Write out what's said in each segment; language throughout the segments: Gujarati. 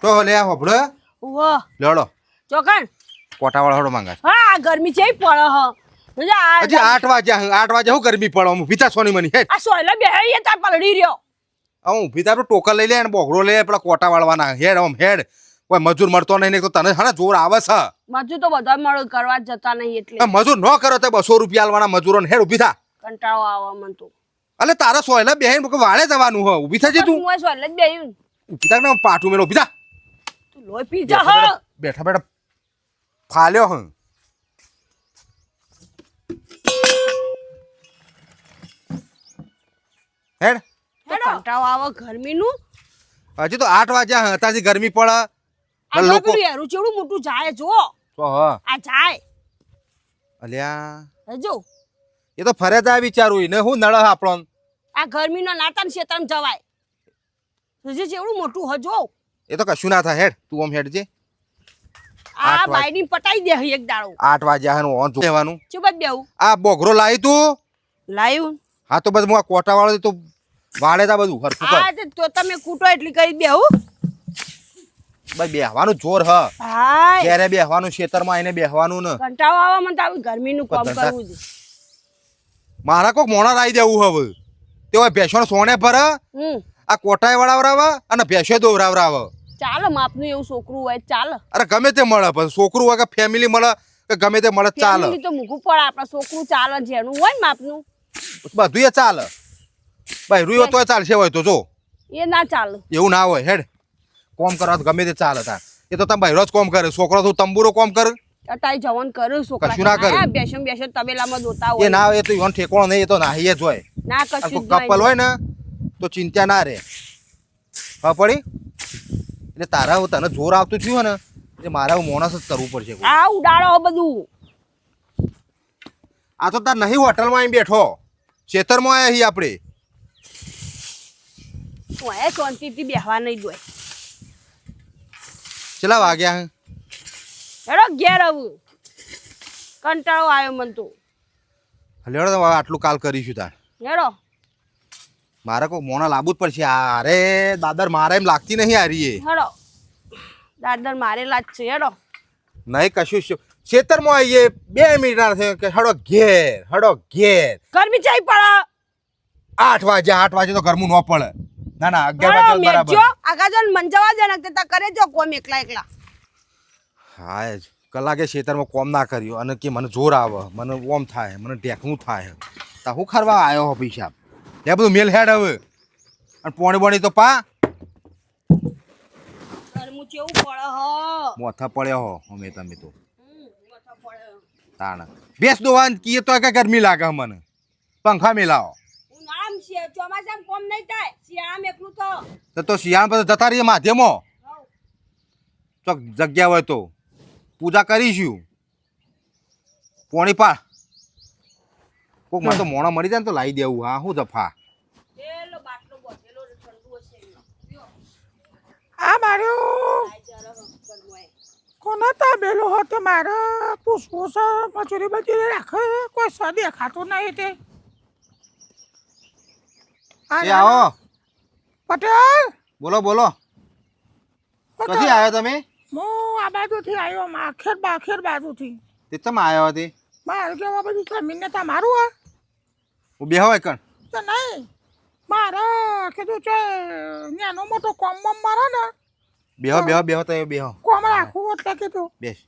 તો લે હોબળો ઓહો લેડો ચોકન કોટાવાળા હડો માંગા હા ગરમી છે પડે હ હજી 8 વાગ્યા હું ગરમી પડે હું ભીતા સોની મની હે આ સોયલા બેહી તાર પલડી રહ્યો હું ભીતા તો ટોકર લઈ લે અને બોગડો લઈ લે પેલા કોટા વાળવાના હેડ કોઈ મજૂર મળતો નહીં તો તને હા જોર આવે છે મજૂર તો બધા મળે કરવા જતા નહીં એટલે મજૂર ન કરો તો 200 રૂપિયા આલવાના મજૂરોને હેડ ઉભી થા કંટાળો આવે મન તો અલે તારા સોયલા બેહીન વાળે જવાનું હ ઉભી થાજે તું હું સોયલા જ બેહી ઉભી થા ને પાટું મેલો ઉભી થા તું લોહી પી જા હ બેઠા ફાલ્યો હ હેડ કંટાળો આવે ગરમીનું હજી તો 8 વાગ્યા હતાથી ગરમી પડે આ લોકો યારું ચેવડું મોટું જાય જો તો હ આ જાય અલ્યા જો એ તો ફરે જાય વિચારું ને હું નળ આપણો આ ગરમીનો નાતાન ક્ષેત્રમાં જવાય હજી ચેવડું મોટું હ જો એ તો કશું ના થાય હેડ તું આમ હેડ જે આ બાયડી પટાઈ દે એક દાડો 8 વાગ્યા હે ઓન જોવાનું ચુબત બેવું આ બોગરો લાવી તું લાયું હા તો બસ હું આ કોટા વાળો તો વાળે તા બધું હરખું કર આ તો તમે કૂટો એટલી કરી બેવું ભાઈ બેહવાનું જોર હ હાય ક્યારે બેહવાનું ખેતરમાં આઈને બેહવાનું ને કંટાળો આવે મને તો આવી ગરમીનું કામ કરવું છે મારા કોક મોણા રાઈ દેવું હવે તે ભેંસો સોને ભર આ કોટાય વળાવરાવ અને ભેંસો દોવરાવરાવ ચાલે માપનું એવું છોકરું હોય ચાલે અરે ગમે તે મળે પણ છોકરું હોય કે ફેમિલી મળે કે ગમે તે મળે ચાલે ફેમિલી તો મૂકવું પડે આપણા છોકરું ચાલે જેનું હોય ને માપનું બધું એ ચાલે ભાઈ રૂયો તો ચાલશે હોય તો જો એ ના ચાલે એવું ના હોય હેડ કોમ કરવા તો ગમે તે ચાલે તાર એ તો તમે ભાઈ રોજ કોમ કરે છોકરો તો તંબુરો કોમ કરે અટાઈ જવાન કરે છોકરા કશું ના કરે બેસો તબેલામાં દોતા એ હોય ના એ તો ઈવન ઠેકોણો નહીં એ તો નાહી જ હોય ના કશું કપલ હોય ને તો ચિંતા ના રહે હા પડી એટલે તારા તને જોર આવતું થયું ને એટલે મારા મોણસ જ કરવું પડશે આ ઉડાડો બધું આ તો તાર નહીં હોટલમાં અહીં બેઠો ખેતરમાં આવ્યા છીએ આપણે હું એ શાંતિથી બેહવા નહીં દોય કેટલા વાગ્યા હે હેડો ઘેર આવું કંટાળો આવ્યો મન તો લેડો તો આટલું કાલ કરીશું તાર હેડો મારે કોઈ મોણા લાવવું જ પડશે અરે દાદર મારે એમ લાગતી નહીં આ રહી હેડો દાદર મારેલા જ છે હેડો નહીં કશું ખેતરમાં આવીએ 2 મિનિટ ના થયો કે હડો ઘેર ગરમી ચાઈ પડે 8 વાગે તો ઘરનું ન પડે ના ના 11 વાગે બરાબર જો આગાજન મંજવા દે ને તે કરે જો કોમ એકલા હા જ કલાકે ખેતરમાં કોમ ના કર્યું અને કે મને જોર આવે મને ઓમ થાય મને ઢેકણું થાય તા હું ખરવા આવ્યો હો પૈસા એ બધું મેલ હેડ હવે અને પોણી તો પા ગરમું કેવું પડે હ મોથા પડ્યો હો અમે તમે તો તાણ બેસ દોવાન કીએ તો કે ગરમી લાગે મને પંખા મેલાવો ઉનાળામાં છે ચોમાસામાં કોમ નહીં થાય શિયાળામાં એકલું તો શિયાળ પછી જતા રહીએ માધ્યમો ચોક જગ્યા હોય તો પૂજા કરીશું પોણી પા કોક મને તો મોણા મળી જાય ને તો લાવી દેવું હા શું જફા આ મારું કોના તાબેલો હતો મારે પૂછવું છે મજૂરી બજૂરી રાખે કોઈ સ દેખાતું નહીં તે એ આવો પટેલ બોલો ક્યાંથી આવ્યો તમે હું આ બાજુથી આવ્યો આખેર બાજુથી તે તમે આવ્યો હતી મારે કેવા બધી જમીનને તમારું હા હું બેહો એકણ તો નહીં મારે કીધું છે નાનો મોટો કોમ મારે ને બેહો તો બેહો કોમ રાખવું એટલે કીધું બેસ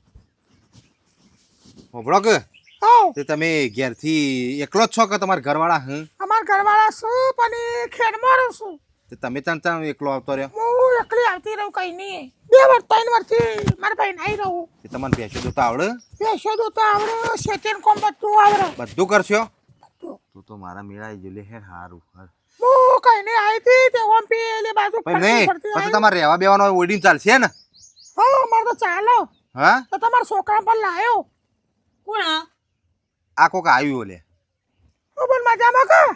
હોબળો કે હા તે તમે ઘેરથી એકલો જ છો કે તમારા ઘરવાળા હં અમારા ઘરવાળા શું પણ એ ખેડમાં રહું છું તે તમે ત્યાં એકલો આવતો રહ્યો હું એકલી આવતી રહું કઈ નહીં 2 વર્ષ 3 વર્ષથી મારા ભાઈ નહીં રહું તે તમને ભેંસો જોતા આવડે પેશો તો આવડે શેતેન કોમ બધું આવડે બધું કરશો તું તો મારા મેળાઈ જો હે હારું હું કઈ નહીં આવી હતી તે ઓમ પેલી બાજુ નહીં પછી તમારે રહેવા બેવાનો ઓડીને ચાલશે ને હા મારે તો ચાલો હા તો તમારા છોકરા પર લાયો કોણ આ કોક આવ્યું ઓલે હું પણ મજામાં કા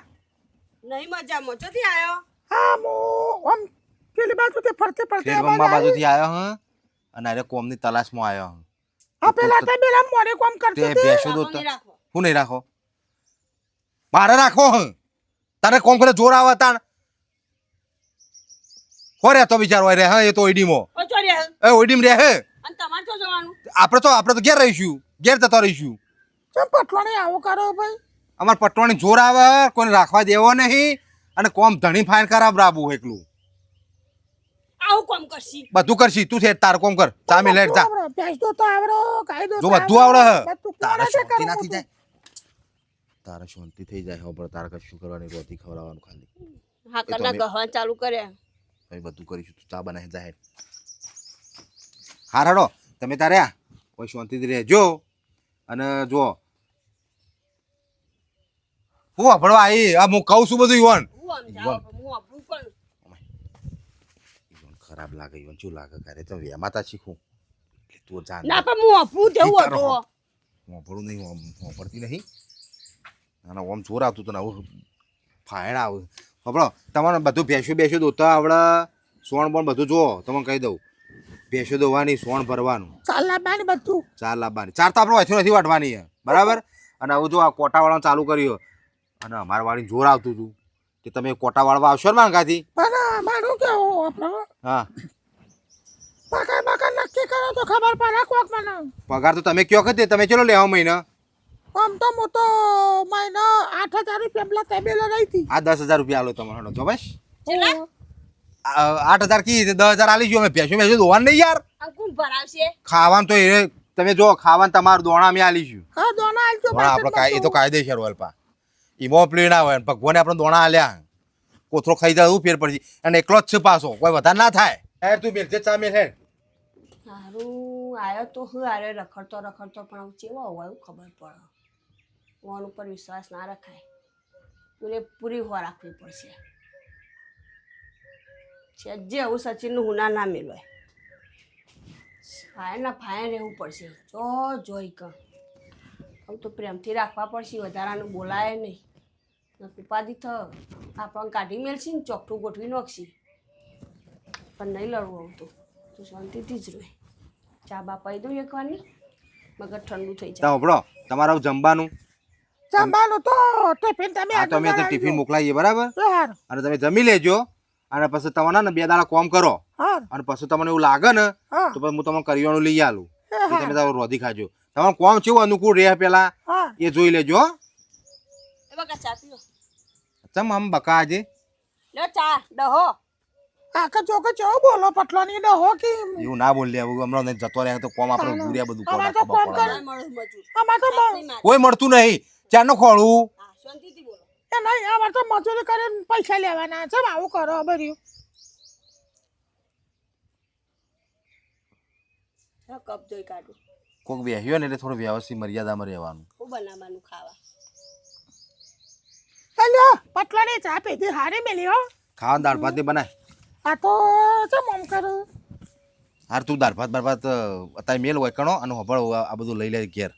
નહીં મજામાં ચોથી આવ્યો હા હું આમ પેલી બાજુ તે ફરતે શેરગમમાં બાજુથી આવ્યો હ અને અરે કોમની તલાશમાં આવ્યો હ આ પેલા તે બેલા મોરે કોમ કરતી તે હતી બેસો દો હું નહીં રાખો મારે રાખો હ તારે કોમ કરે જોર આવે તાણ હો રે તો બિચારો રે હા એ તો ઓઈડીમો ઓ ચોરી હે એ ઓઈડીમ રે હે અને તમારે તો જવાનું આપણે તો ઘેર રહીશું ઘેર જતા રહીશું ચમ પટલાણી આવું કરો ભાઈ અમાર પટવાની જોર આવે કોઈને રાખવા દેવો નહીં અને કોમ ધણી ફાઈન ખરાબ રાબવું એકલું આવું કોમ કરશી બધું કરશી તું છે તાર કોમ કર ચામી લેટ જા ભેંસ તો આવડો ગાય દો જો બધું આવડે હે બધું તારે કોણે છે શાંતિ કરવું નાથી બધું? જાય તારે શાંતિ થઈ જાય હો પણ તારે કશું કરવાની રોટી ખવડાવવાનું ખાલી હા એ તો કરના મેં- ગહવા ચાલુ કર્યા અમે બધું કરીશું તું ચા બનાવી જાહેર હાર હડો તમે તારે આ કોઈ શાંતિથી રહેજો અને જો હું વાપરવા આવી આ હું કહું છું બધું ઈવન હું આમ જાવ હું આપણું કરું ઈવન ખરાબ લાગે ઈવન શું લાગે કરે તો વેમાતા શીખું એટલે તું જાણ ના પણ હું આપણું તેવું તારો હતું વાપરવું નહીં વાપરતી નહીં અને ઓમ ચોર આવતું તો ને આવું ફાયણ આવે ખબરો તમારે બધું ભેંસો દોતા આવડે સોણ પણ બધું જુઓ તમને કહી દઉં ભેંસો દોવાની સોણ ભરવાનું ચાલ લાવવાની બધું ચાર લાવવાની ચાર તો આપણે વચ્ચે નથી વાટવાની છે બરાબર અને આવું જો આ કોટાવાળાનું ચાલુ કર્યું અને અમારા વાળી જોર આવતું હતું કે તમે કોટા વાળવા આવશો ને માંગાથી પણ મારું કેવું આપણો હા પગાર નક્કી કરો તો ખબર પડે કોક મને પગાર તો તમે કયો કે તમે ચલો લેવા મહિના આમ તો હું તો મહિના 8,000 રૂપિયા પેલા ટેબેલે રહી હતી આ 10,000 રૂપિયા આલો તમારો જો બસ છેલ્લા 8,000 કી 10,000 આલી જો અમે ભેંસો દોવાનું નહીં યાર અંકુર ભરાવશે ખાવાનું તો એ તમે જો ખાવાનું તમારું દોણા અમે આલીશું હા દોના આલજો દોણા આપણે એ તો કાયદેસર હોય અલ્પા ઈમો પ્લે ના હોય ભગવાને આપણે દોણા આલ્યા કોથરો ખાઈ જાય એવું ફેર પડશે અને એકલો જ છે પાછો કોઈ વધારે ના થાય યાર તું મેલ ચા મેલ હે સારું આવ્યો તો હું આરે રખડતો પણ આવું ચેવો હોય એવું ખબર પડે ફોન ઉપર વિશ્વાસ ના રખાય પૂરેપૂરી હો રાખવી પડશે છે જે આવું સચિનનું હુના ના મેળવાય ફાયર રહેવું પડશે જોઈ કર આવું તો પ્રેમથી રાખવા પડશે વધારાનું બોલાય નહીં ઉપાધિ થ આપણને કાઢી મેળશે ને ચોકઠું ગોઠવી નાખશી પણ નહીં લડવું આવતું તો શાંતિથી જ રહે ચા બા પી દઉં એકવાની મગજ ઠંડુ થઈ જાય સાંભળો તમારું જમવાનું જમવાનું તો ટિફિન તમે આ તો અમે તો ટિફિન મોકલાવીએ બરાબર હાર અને તમે જમી લેજો અને પછી તમને ને 2 દાડા કોમ કરો હાર અને પછી તમને એવું લાગે ને હા તો પછી હું તમને કરિયાણું લઈ આલું એ તમે તારું રોધી ખાજો તમારું કોમ કેવું અનુકૂળ રહે પેલા હા એ જોઈ લેજો હો. એ બકા ચા પીઓ ચમ આમ બકા આજે લે ચા ડહો આખા ચોકે ચો બોલો પટલાની ને હો કે એવું ના બોલ લે હમણાં નહીં જતો રહે તો કોમ આપણે ગુર્યા બધું અમારે તો કોમ કરે કરે. મળું મજૂર અમાર તો કોઈ મળતું નહીં ચારનો ખોળું હા શાંતિથી બોલો એ નહીં અમાર તો મજૂરી કરીને પૈસા લેવાના છે આવું કરો બર્યું કપ જોઈ કાઢું કોઈક બેહ્યો ને એટલે થોડું વ્યવસ્થિત મર્યાદામાં રહેવાનું હું બનાવવાનું ખાવા હેલો પટલાની ચા પીધી હારી મેલી હો ખાવા દાળ ભાત બનાય આ તો ચમ આમ કરું હાર તું દાળ ભાત અત્યારે મેલ હોય કણો અને હબળ આ બધું લઈ લે ઘેર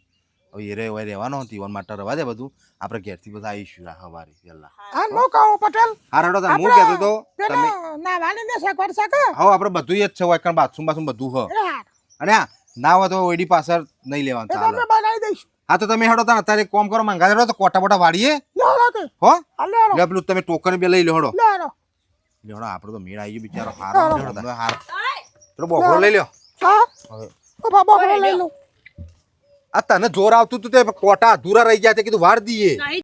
હવે એ હોય રહેવાનો તીવન માટે રવા દે બધું આપણે ઘેરથી બધા આવીશું હવારે પહેલા હા નો કહું પટેલ હાર હડો તમે હું કહેતો તો પેલો તમે નાવાની ને સગવડ સકે હવે આપણે બધું જ છે હોય કારણ બાથરૂમ બધું હ એ હાર અને આ ના હોય તો ઓઈડી પાછળ નહીં લેવાનું એ ચાલે તમે બનાવી દઈશું હા તો તમે હેડો તા અત્યારે કોમ કરો માંગા હેડો તો કોટા બોટા વાળીએ લો કે હો હાલો લે પેલું તમે ટોકન બે લઈ લો હેડો લો લેડો આપણે તો મેળ આવી ગયો બિચારો હારો હેડો તમે હાર આય પેલો બોકરો લઈ લ્યો હા હવે ઓ બાબા લઈ લો આ તને જોર આવતું તું તે કોટા અધૂરા રહી ગયા તે કીધું વાર દઈએ નહીં